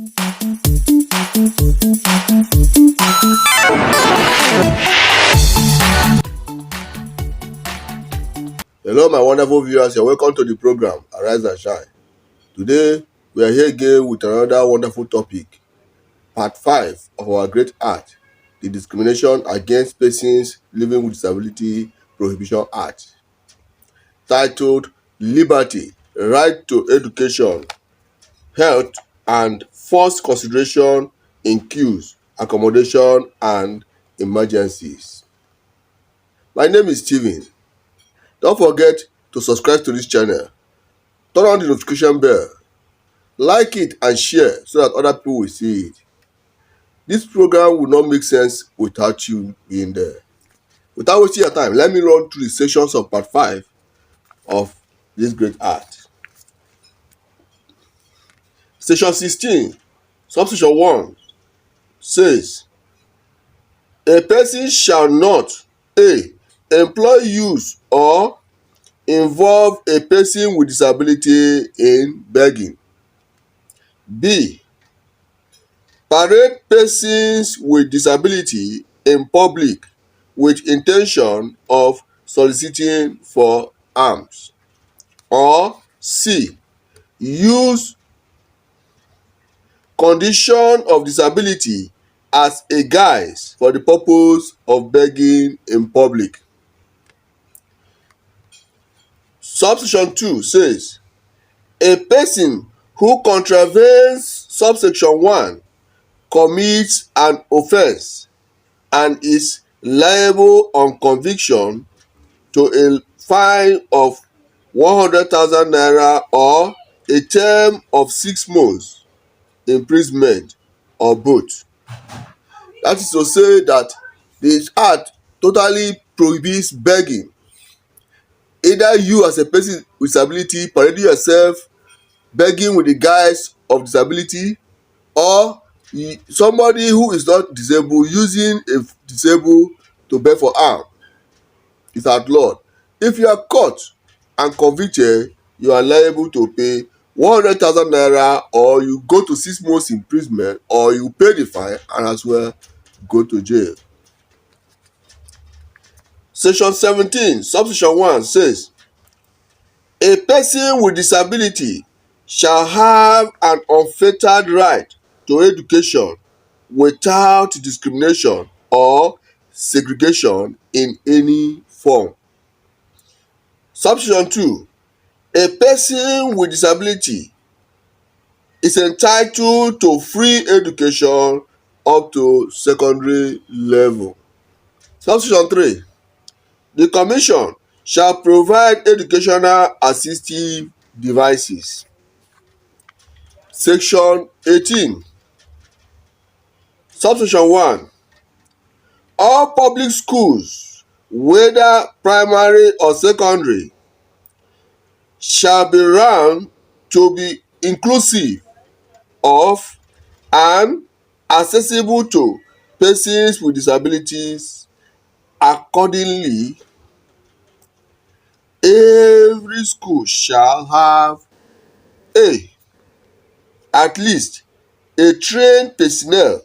Hello, my wonderful viewers. You're welcome to the program Arise and Shine. Today, we are here again with another wonderful topic, part 5 of our great art, the Discrimination Against Persons Living with Disability Prohibition Act, titled Liberty, Right to Education, Health, and First Consideration in Queues, Accommodation, and Emergencies. My name is Steven. Don't forget to subscribe to this channel. Turn on the notification bell, like it and share so that other people will see it. This program will not make sense without you being there. Without wasting your time, let me run through the sections of part 5 of this great art. Section 16, subsection 1 says, a person shall not A. Employ, use, or involve a person with disability in begging. B. Parade persons with disability in public with intention of soliciting for alms. Or C. Use condition of disability as a guise for the purpose of begging in public. Subsection 2 says, a person who contravenes subsection 1 commits an offence and is liable on conviction to a fine of 100,000 naira or a term of 6 months imprisonment or both. That is to say that the act totally prohibits begging. Either you as a person with disability parading yourself begging with the guise of disability, or somebody who is not disabled using a disabled to beg for alms is outlawed. If you are caught and convicted, you are liable to pay 100,000 naira, or you go to 6 months imprisonment, or you pay the fine and as well go to jail. Section 17, subsection 1 says, a person with disability shall have an unfettered right to education without discrimination or segregation in any form. Subsection 2. A person with disability is entitled to free education up to secondary level. Subsection 3. The Commission shall provide educational assistive devices. Section 18. Subsection 1. All public schools, whether primary or secondary, shall be run to be inclusive of and accessible to persons with disabilities. Accordingly, every school shall have A. At least a trained personnel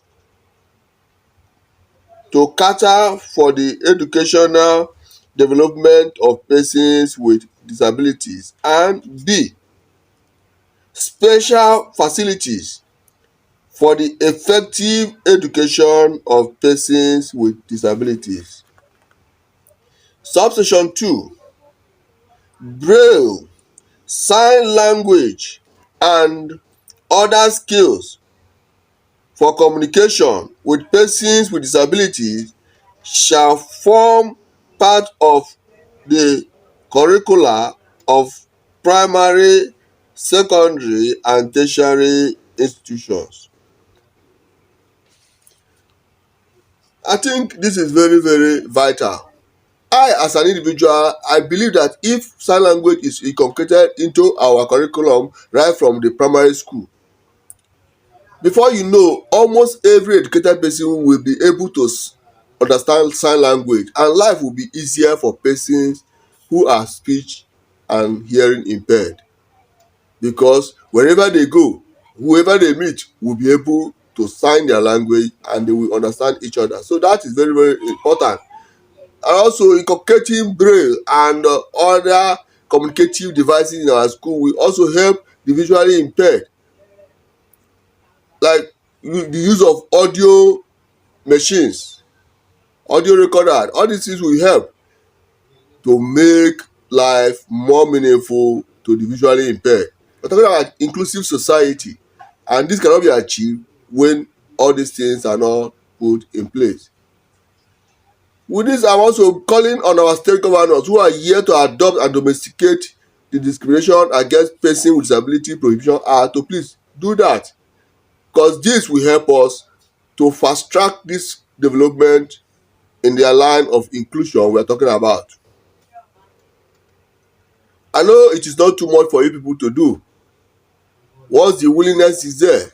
to cater for the educational development of persons with disabilities, and B. Special facilities for the effective education of persons with disabilities. Subsection 2. Braille, sign language, and other skills for communication with persons with disabilities shall form part of the curricula of primary, secondary, and tertiary institutions. I think this is very, very vital. I, as an individual, I believe that if sign language is inculcated into our curriculum right from the primary school, before you know, almost every educated person will be able to understand sign language, and life will be easier for persons who are speech and hearing impaired, because wherever they go, whoever they meet will be able to sign their language and they will understand each other. So that is very, very important. And also inculcating braille and other communicative devices in our school will also help the visually impaired, like the use of audio machines, audio recorder. All these things will help to make life more meaningful to the visually impaired. We're talking about inclusive society, and this cannot be achieved when all these things are not put in place. With this, I'm also calling on our state governors who are here to adopt and domesticate the Discrimination Against Persons with Disability Prohibition Act to please do that, because this will help us to fast track this development in their line of inclusion we are talking about. I know it is not too much for you people to do. Once the willingness is there,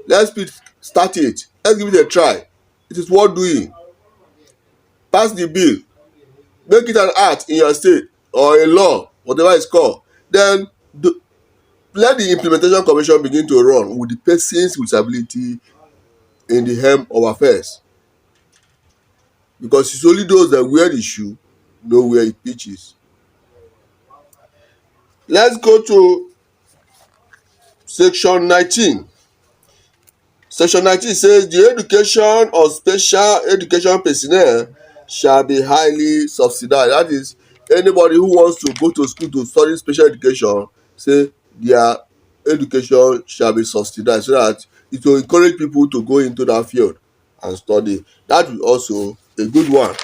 let's start it. Let's give it a try. It is worth doing. Pass the bill. Make it an act in your state or a law, whatever it's called. Then let the implementation commission begin to run with the persons with disability in the helm of affairs. Because it's only those that wear the shoe know where it pitches. Let's go to section 19. Section 19 says the education of special education personnel shall be highly subsidized. That is, anybody who wants to go to school to study special education, say their education shall be subsidized so that it will encourage people to go into that field and study. That is also a good one.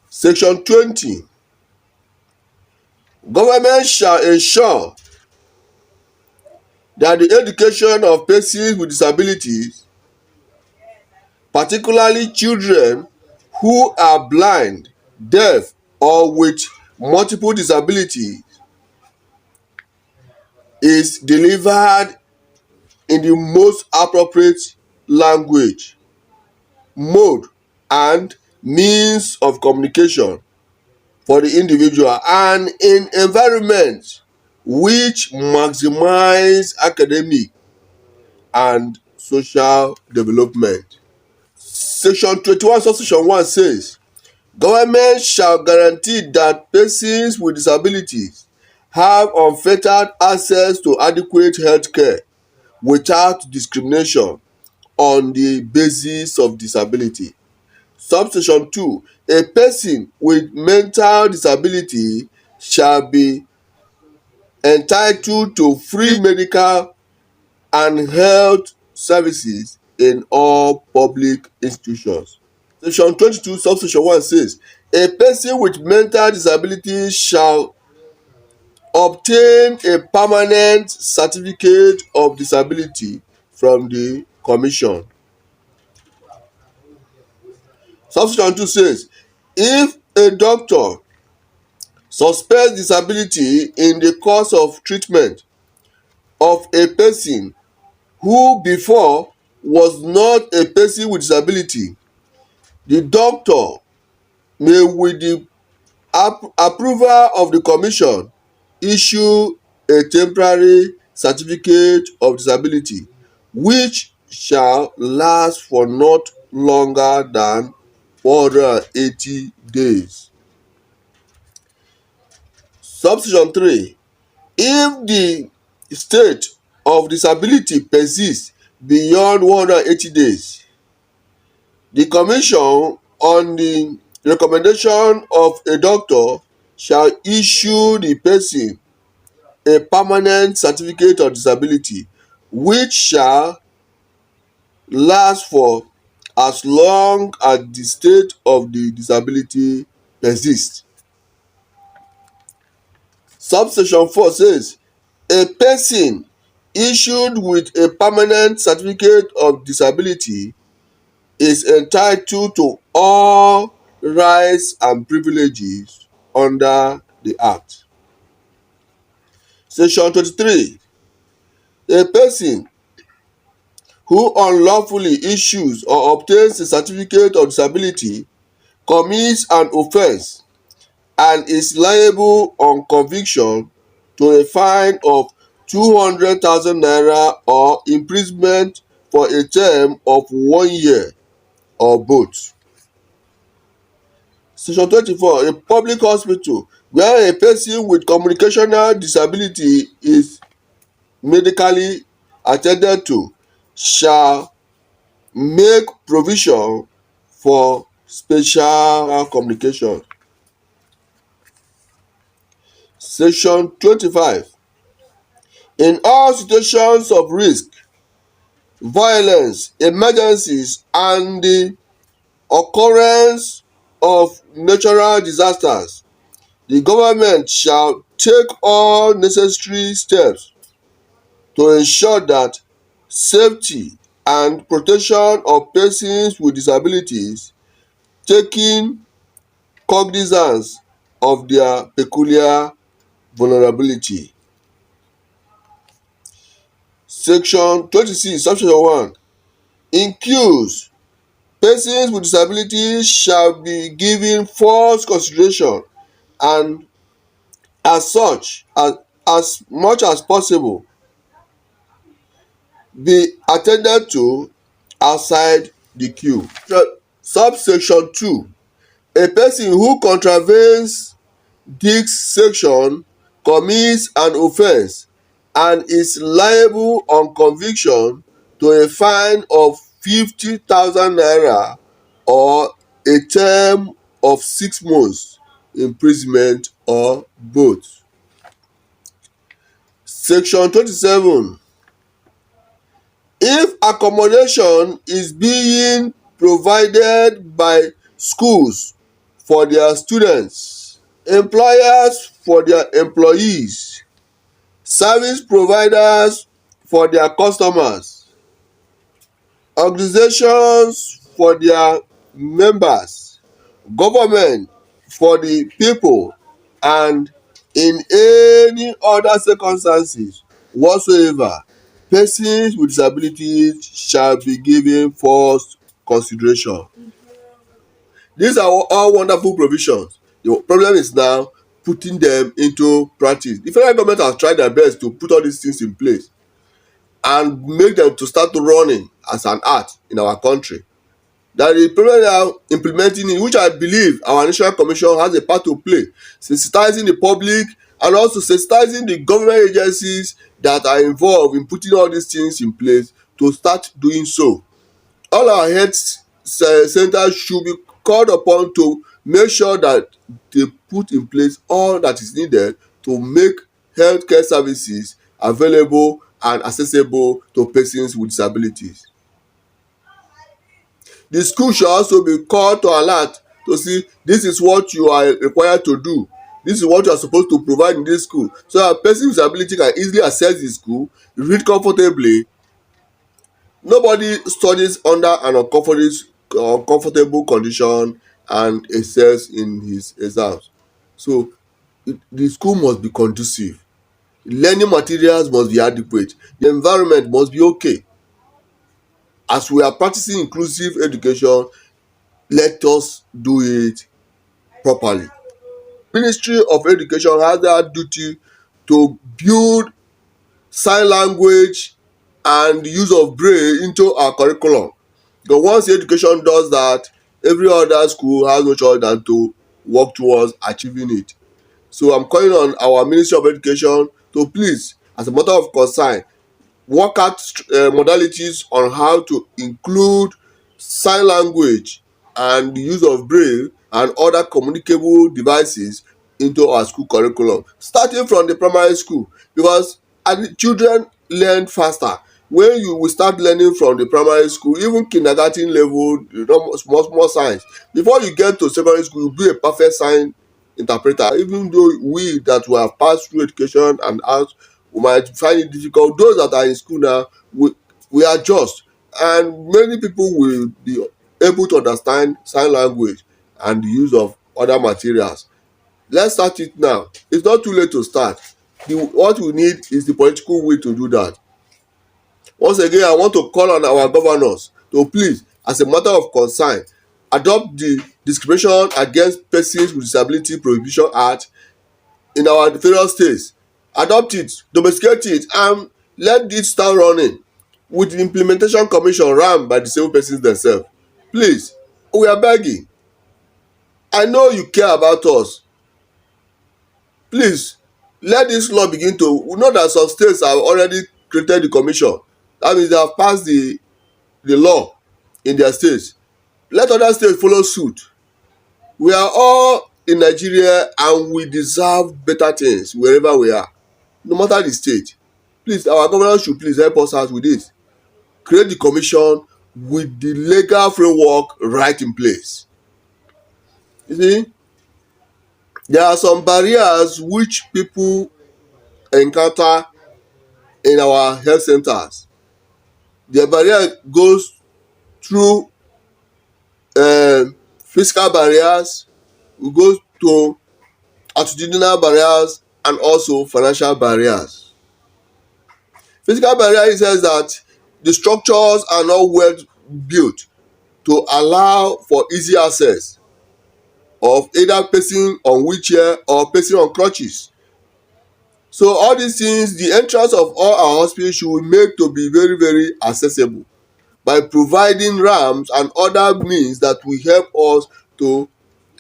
Section 20. Government shall ensure that the education of persons with disabilities, particularly children who are blind, deaf, or with multiple disabilities, is delivered in the most appropriate language, mode, and means of communication for the individual, and in environments which maximize academic and social development. Section 21, subsection 1 says, government shall guarantee that persons with disabilities have unfettered access to adequate health care without discrimination on the basis of disability. Subsection 2. A person with mental disability shall be entitled to free medical and health services in all public institutions. Section 22, subsection 1 says, a person with mental disability shall obtain a permanent certificate of disability from the commission. Subsection 2 says, if a doctor suspects disability in the course of treatment of a person who before was not a person with disability, the doctor may, with the approval of the commission, issue a temporary certificate of disability which shall last for not longer than 480 days. Subsection 3. If the state of disability persists beyond 180 days, the commission, on the recommendation of a doctor, shall issue the person a permanent certificate of disability which shall last for as long as the state of the disability persists. Subsection 4 says, a person issued with a permanent certificate of disability is entitled to all rights and privileges under the Act. Section 23. A person who unlawfully issues or obtains a certificate of disability commits an offence and is liable on conviction to a fine of 200,000 naira or imprisonment for a term of 1 year or both. Section 24. A public hospital where a person with communicational disability is medically attended to shall make provision for special communication. Section 25. In all situations of risk, violence, emergencies, and the occurrence of natural disasters, the government shall take all necessary steps to ensure that safety and protection of persons with disabilities, taking cognizance of their peculiar vulnerability. Section 26, subsection 1. In queues, persons with disabilities shall be given first consideration and as such as much as possible be attended to outside the queue. Subsection 2. A person who contravenes this section commits an offence and is liable on conviction to a fine of 50,000 naira or a term of 6 months imprisonment or both. Section 27. If accommodation is being provided by schools for their students, employers for their employees, service providers for their customers, organizations for their members, government for the people, and in any other circumstances whatsoever, persons with disabilities shall be given first consideration. These are all wonderful provisions. The problem is now putting them into practice. The federal government has tried their best to put all these things in place and make them to start running as an art in our country. That the problem now implementing it, which I believe our national commission has a part to play, sensitizing the public and also sensitizing the government agencies that are involved in putting all these things in place to start doing so. All our health centers should be called upon to make sure that they put in place all that is needed to make healthcare services available and accessible to persons with disabilities. The school should also be called to alert to see this is what you are required to do, this is what you are supposed to provide in this school, so that person with disability can easily access the school, read comfortably. Nobody studies under an uncomfortable condition and excels in his exams. So the school must be conducive, learning materials must be adequate, the environment must be okay. As we are practicing inclusive education, let us do it properly. Ministry of Education has that duty to build sign language and the use of braille into our curriculum, because once education does that, every other school has no choice than to work towards achieving it. So I'm calling on our Ministry of Education to please, as a matter of concern, work out modalities on how to include sign language and the use of braille and other communicable devices into our school curriculum, starting from the primary school, because children learn faster when you will start learning from the primary school. Even kindergarten level, you know, small signs, before you get to secondary school you be a perfect sign interpreter. Even though we that we have passed through education and out, we might find it difficult, those that are in school now, we adjust, and many people will be able to understand sign language and the use of other materials. Let's start it now. It's not too late to start. What we need is the political will to do that. Once again, I want to call on our governors to please, as a matter of concern, adopt the Discrimination Against Persons with Disability Prohibition Act in our various states. adopt it, domesticate it, and let it start running with the implementation commission run by the disabled persons themselves. Please, we are begging. I know you care about us. Please, let this law begin to, we know that some states have already created the commission. That means they have passed the law in their states. Let other states follow suit. We are all in Nigeria and we deserve better things wherever we are, no matter the state. Please, our government should please help us out with this. Create the commission with the legal framework right in place. You see, there are some barriers which people encounter in our health centers. The barrier goes through physical barriers, we go to attitudinal barriers, and also financial barriers. Physical barrier says that the structures are not well built to allow for easy access of either person on wheelchair or person on crutches. So all these things, the entrance of all our hospitals should make to be very very accessible by providing ramps and other means that will help us to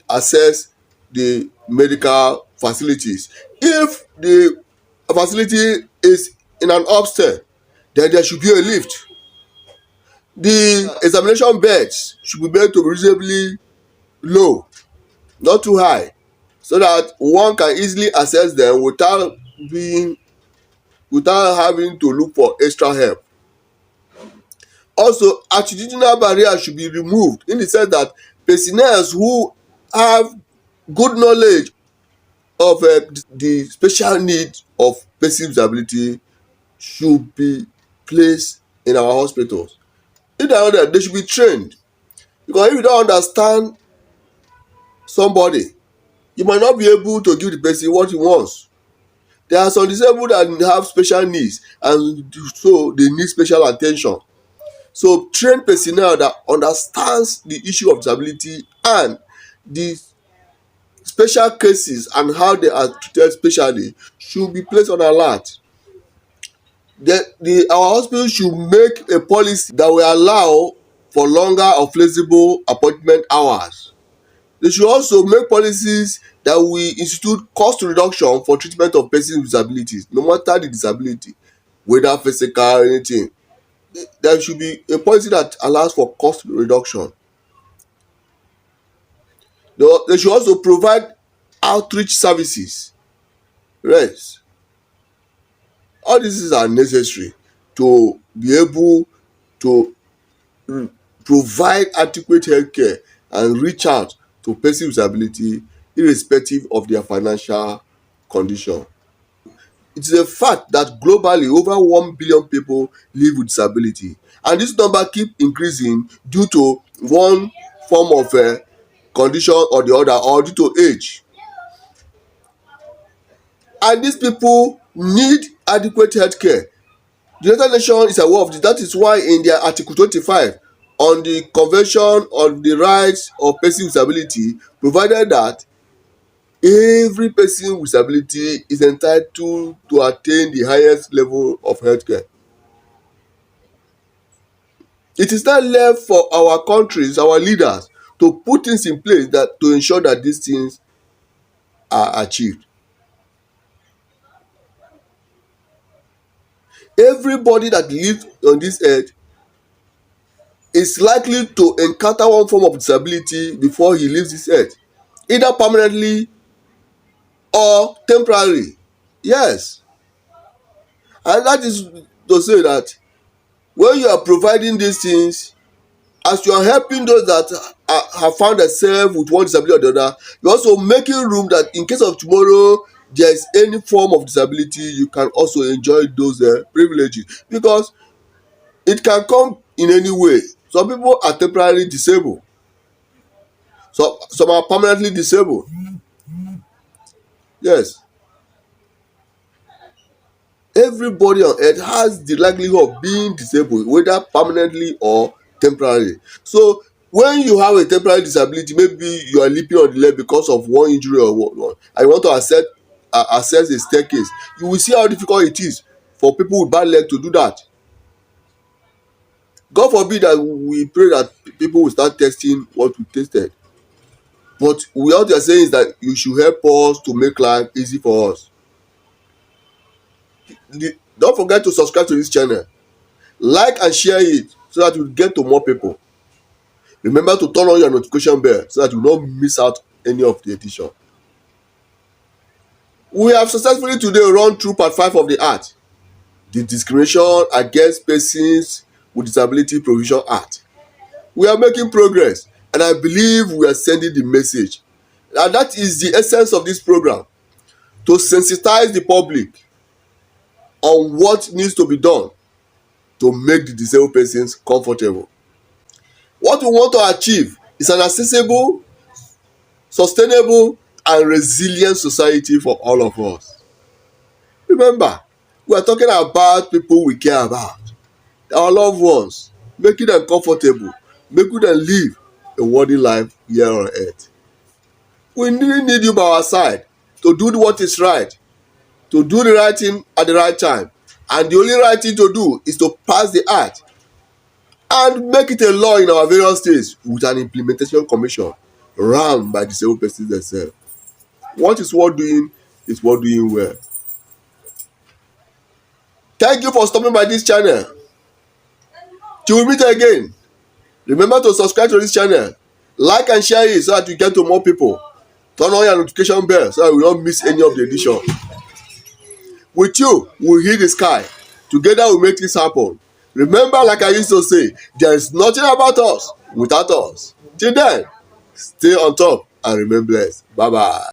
access the medical facilities. If the facility is in an upstairs, then there should be a lift. The examination beds should be made to be reasonably low, not too high, so that one can easily access them without having to look for extra help. Also, attitudinal barriers should be removed in the sense that personnel who have good knowledge of the special need of person with disability should be placed in our hospitals. If they are not there, they should be trained, because if you don't understand somebody, you might not be able to give the person what he wants. There are some disabled that have special needs, and so they need special attention. So trained personnel that understands the issue of disability and the special cases and how they are treated specially should be placed on alert. Our hospital should make a policy that will allow for longer or flexible appointment hours. They should also make policies that will institute cost reduction for treatment of persons with disabilities, no matter the disability, whether physical or anything. There should be a policy that allows for cost reduction. They should also provide outreach services. Yes, all these are necessary to be able to provide adequate health care and reach out to persons with disability irrespective of their financial condition. It is a fact that globally over 1 billion people live with disability, and this number keep increasing due to one form of condition or the other, or due to age. And these people need adequate health care. The United Nations is aware of this. That is why in their Article 25 on the Convention on the Rights of Persons with Disability provided that every person with disability is entitled to attain the highest level of health care. It is now left for our countries, our leaders, to put things in place that to ensure that these things are achieved. Everybody that lives on this earth is likely to encounter one form of disability before he leaves this earth, either permanently or temporarily. Yes, and that is to say that when you are providing these things, as you are helping those that have found themselves with one disability or the other, you are also making room that in case of tomorrow there is any form of disability, you can also enjoy those privileges, because it can come in any way. Some people are temporarily disabled, so some are permanently disabled. Yes, everybody on earth has the likelihood of being disabled, whether permanently or temporarily. So when you have a temporary disability, maybe you are limping on the leg because of one injury or what, and you want to accept access a staircase, you will see how difficult it is for people with bad leg to do that. God forbid that we pray that people will start testing what we tasted, but what they are saying is that you should help us to make life easy for us. Don't forget to subscribe to this channel, like and share it so that we get to more people. Remember to turn on your notification bell so that you don't miss out any of the edition. We have successfully today run through part 5 of the Act, the Discrimination Against Persons with Disability Prohibition Act. We are making progress, and I believe we are sending the message. And that is the essence of this program, to sensitize the public on what needs to be done to make the disabled persons comfortable. What we want to achieve is an accessible, sustainable, and resilient society for all of us. Remember, we are talking about people we care about, our loved ones, making them comfortable, making them live a worthy life here on earth. We really need you by our side to do what is right, to do the right thing at the right time. And the only right thing to do is to pass the act and make it a law in our various states with an implementation commission run by disabled persons themselves. What is worth doing is worth doing well. Thank you for stopping by this channel. Till we meet again, remember to subscribe to this channel, like and share it so that we get to more people. Turn on your notification bell so that we don't miss any of the edition. With you, we'll hit the sky. Together we'll make this happen. Remember, like I used to say, there is nothing about us without us. Till then, stay on top and remain blessed. Bye bye.